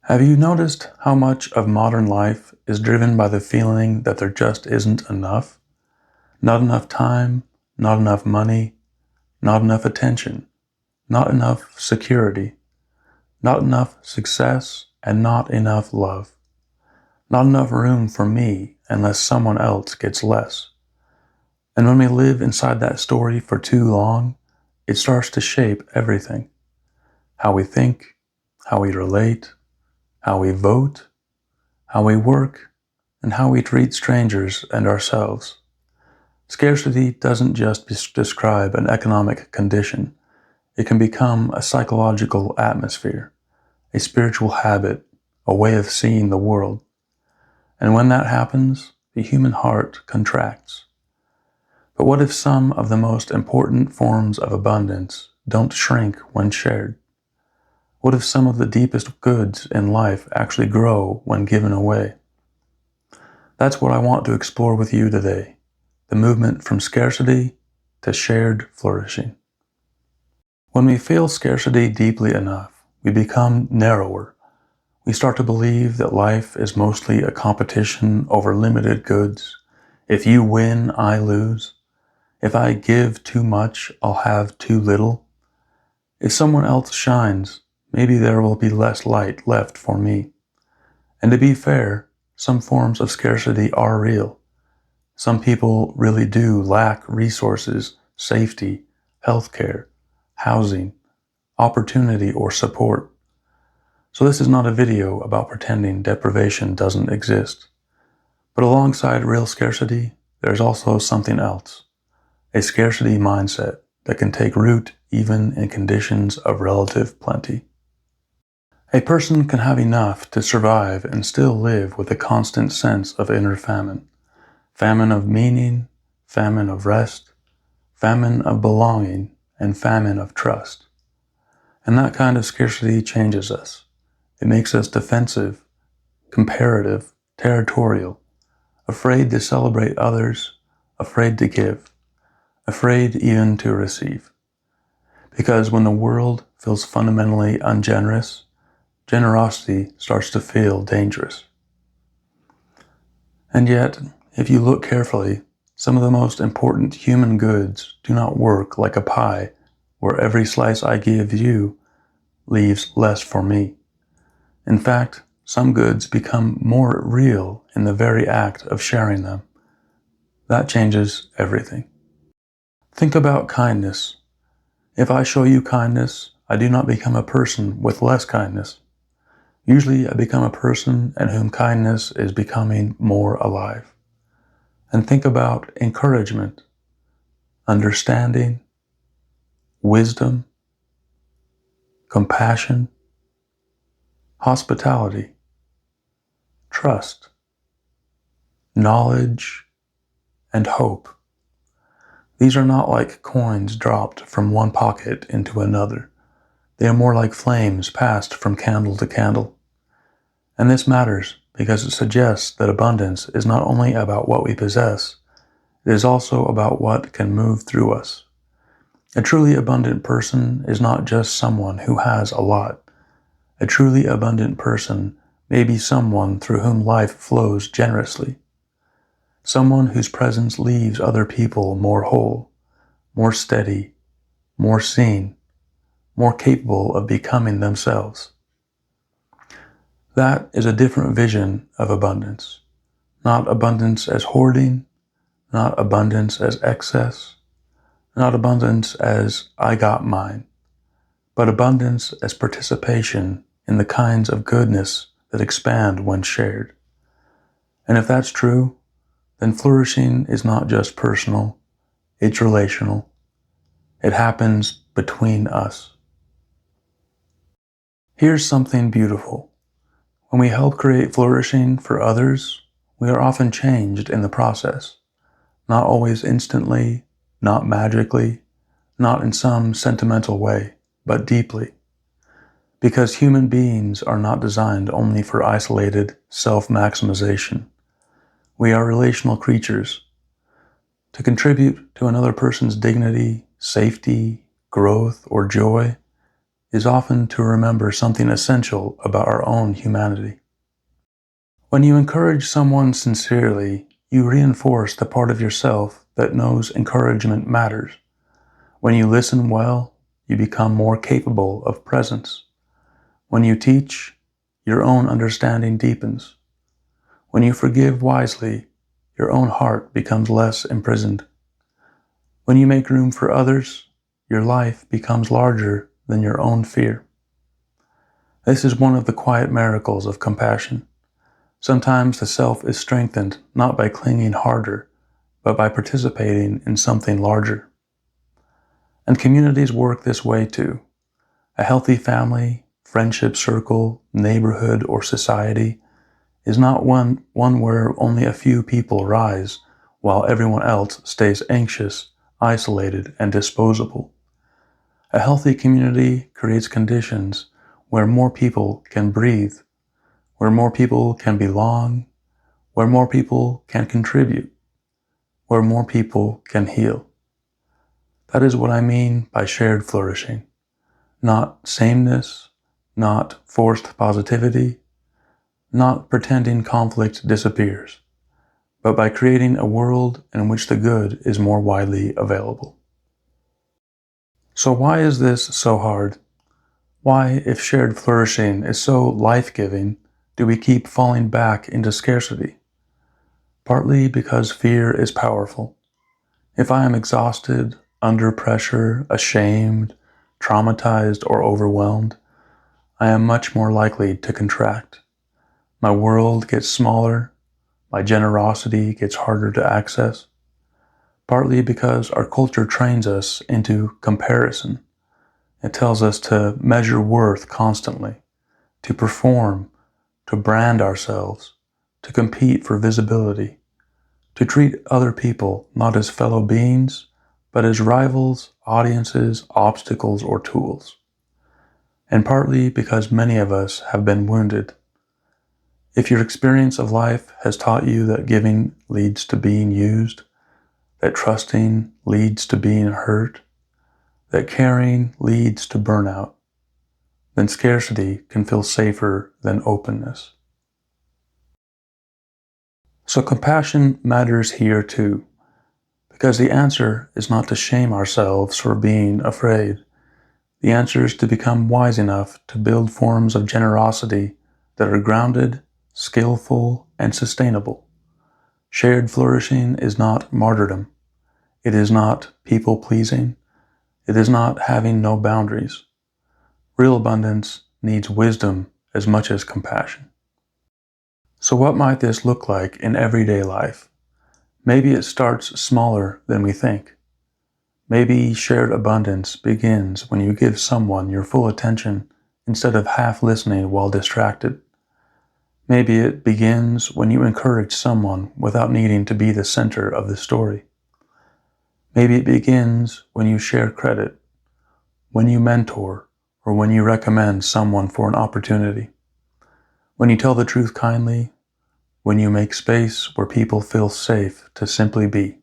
Have you noticed how much of modern life is driven by the feeling that there just isn't enough? Not enough time, not enough money, not enough attention, not enough security, not enough success, and not enough love. Not enough room for me unless someone else gets less. And when we live inside that story for too long, it starts to shape everything. How we think, how we relate, how we vote, how we work, and how we treat strangers and ourselves. Scarcity doesn't just describe an economic condition. It can become a psychological atmosphere, a spiritual habit, a way of seeing the world. And when that happens, the human heart contracts. But what if some of the most important forms of abundance don't shrink when shared? What if some of the deepest goods in life actually grow when given away? That's what I want to explore with you today, the movement from scarcity to shared flourishing. When we feel scarcity deeply enough, we become narrower. We start to believe that life is mostly a competition over limited goods. If you win, I lose. If I give too much, I'll have too little. If someone else shines, maybe there will be less light left for me. And to be fair, some forms of scarcity are real. Some people really do lack resources, safety, healthcare, housing, opportunity, or support. So this is not a video about pretending deprivation doesn't exist. But alongside real scarcity, there's also something else. A scarcity mindset that can take root even in conditions of relative plenty. A person can have enough to survive and still live with a constant sense of inner famine. Famine of meaning, famine of rest, famine of belonging, and famine of trust. And that kind of scarcity changes us. It makes us defensive, comparative, territorial, afraid to celebrate others, afraid to give, afraid even to receive. Because when the world feels fundamentally ungenerous, generosity starts to feel dangerous. And yet, if you look carefully, some of the most important human goods do not work like a pie where every slice I give you leaves less for me. In fact, some goods become more real in the very act of sharing them. That changes everything. Think about kindness. If I show you kindness, I do not become a person with less kindness. Usually I become a person in whom kindness is becoming more alive. And think about encouragement, understanding, wisdom, compassion, hospitality, trust, knowledge, and hope. These are not like coins dropped from one pocket into another. They are more like flames passed from candle to candle. And this matters because it suggests that abundance is not only about what we possess, it is also about what can move through us. A truly abundant person is not just someone who has a lot. A truly abundant person may be someone through whom life flows generously. Someone whose presence leaves other people more whole, more steady, more seen, more capable of becoming themselves. That is a different vision of abundance. Not abundance as hoarding, not abundance as excess, not abundance as I got mine, but abundance as participation in the kinds of goodness that expand when shared. And if that's true, then flourishing is not just personal, it's relational. It happens between us. Here's something beautiful. When we help create flourishing for others, we are often changed in the process. Not always instantly, not magically, not in some sentimental way, but deeply. Because human beings are not designed only for isolated self-maximization. We are relational creatures. To contribute to another person's dignity, safety, growth, or joy, is often to remember something essential about our own humanity. When you encourage someone sincerely, you reinforce the part of yourself that knows encouragement matters. When you listen well, you become more capable of presence. When you teach, your own understanding deepens. When you forgive wisely, your own heart becomes less imprisoned. When you make room for others, your life becomes larger than your own fear. This is one of the quiet miracles of compassion. Sometimes the self is strengthened not by clinging harder, but by participating in something larger. And communities work this way too. A healthy family, friendship circle, neighborhood, or society is not one where only a few people rise while everyone else stays anxious, isolated, and disposable. A healthy community creates conditions where more people can breathe, where more people can belong, where more people can contribute, where more people can heal. That is what I mean by shared flourishing. Not sameness, not forced positivity, not pretending conflict disappears, but by creating a world in which the good is more widely available. So why is this so hard? Why, if shared flourishing is so life-giving, do we keep falling back into scarcity? Partly because fear is powerful. If I am exhausted, under pressure, ashamed, traumatized, or overwhelmed, I am much more likely to contract. My world gets smaller, my generosity gets harder to access, partly because our culture trains us into comparison. It tells us to measure worth constantly, to perform, to brand ourselves, to compete for visibility, to treat other people not as fellow beings, but as rivals, audiences, obstacles, or tools. And partly because many of us have been wounded. If your experience of life has taught you that giving leads to being used, that trusting leads to being hurt, that caring leads to burnout, then scarcity can feel safer than openness. So compassion matters here too, because the answer is not to shame ourselves for being afraid. The answer is to become wise enough to build forms of generosity that are grounded, skillful, and sustainable. Shared flourishing is not martyrdom. It is not people-pleasing. It is not having no boundaries. Real abundance needs wisdom as much as compassion. So what might this look like in everyday life? Maybe it starts smaller than we think. Maybe shared abundance begins when you give someone your full attention instead of half listening while distracted. Maybe it begins when you encourage someone without needing to be the center of the story. Maybe it begins when you share credit, when you mentor, or when you recommend someone for an opportunity. When you tell the truth kindly, when you make space where people feel safe to simply be.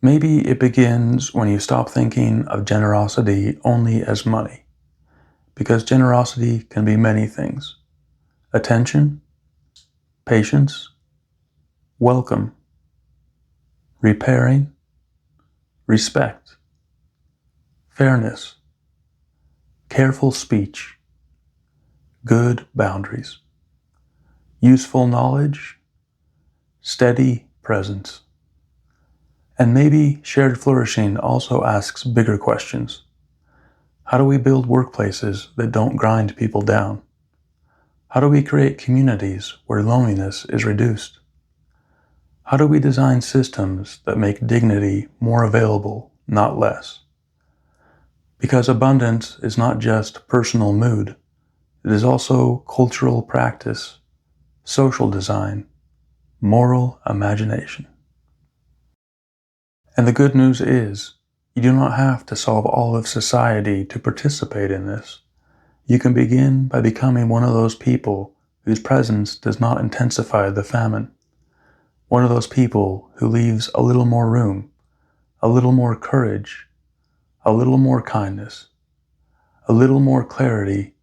Maybe it begins when you stop thinking of generosity only as money, because generosity can be many things. Attention, patience, welcome, repairing, respect, fairness, careful speech, good boundaries, useful knowledge, steady presence. And maybe shared flourishing also asks bigger questions. How do we build workplaces that don't grind people down? How do we create communities where loneliness is reduced? How do we design systems that make dignity more available, not less? Because abundance is not just personal mood, it is also cultural practice, social design, moral imagination. And the good news is, you do not have to solve all of society to participate in this. You can begin by becoming one of those people whose presence does not intensify the famine. One of those people who leaves a little more room, a little more courage, a little more kindness, a little more clarity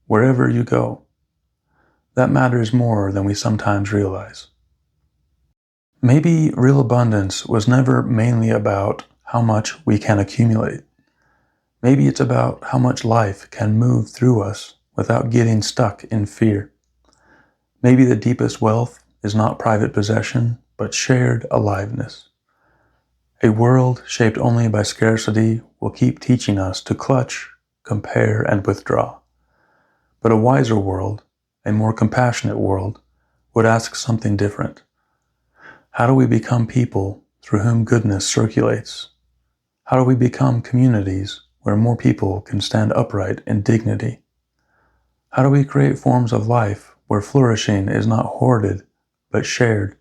wherever you go. That matters more than we sometimes realize. Maybe real abundance was never mainly about how much we can accumulate. Maybe it's about how much life can move through us without getting stuck in fear. Maybe the deepest wealth is not private possession, but shared aliveness. A world shaped only by scarcity will keep teaching us to clutch, compare, and withdraw. But a wiser world, a more compassionate world, would ask something different. How do we become people through whom goodness circulates? How do we become communities where more people can stand upright in dignity? How do we create forms of life where flourishing is not hoarded, but shared?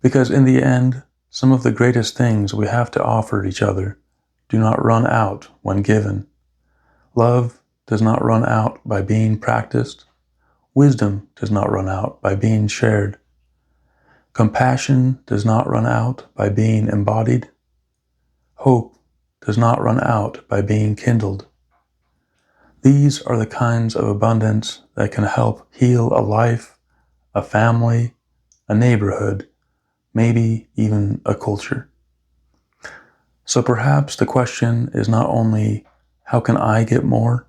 Because in the end, some of the greatest things we have to offer each other do not run out when given. Love does not run out by being practiced. Wisdom does not run out by being shared. Compassion does not run out by being embodied. Hope does not run out by being kindled. These are the kinds of abundance that can help heal a life, a family, a neighborhood, maybe even a culture. So perhaps the question is not only, how can I get more?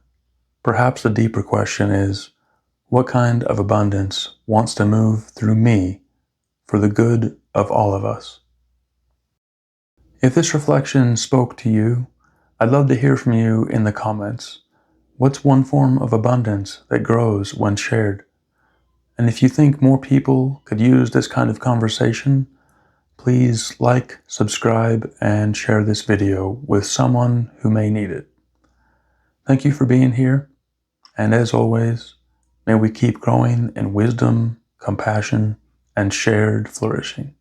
Perhaps the deeper question is, what kind of abundance wants to move through me for the good of all of us? If this reflection spoke to you, I'd love to hear from you in the comments. What's one form of abundance that grows when shared? And if you think more people could use this kind of conversation, please like, subscribe, and share this video with someone who may need it. Thank you for being here, and as always, may we keep growing in wisdom, compassion, and shared flourishing.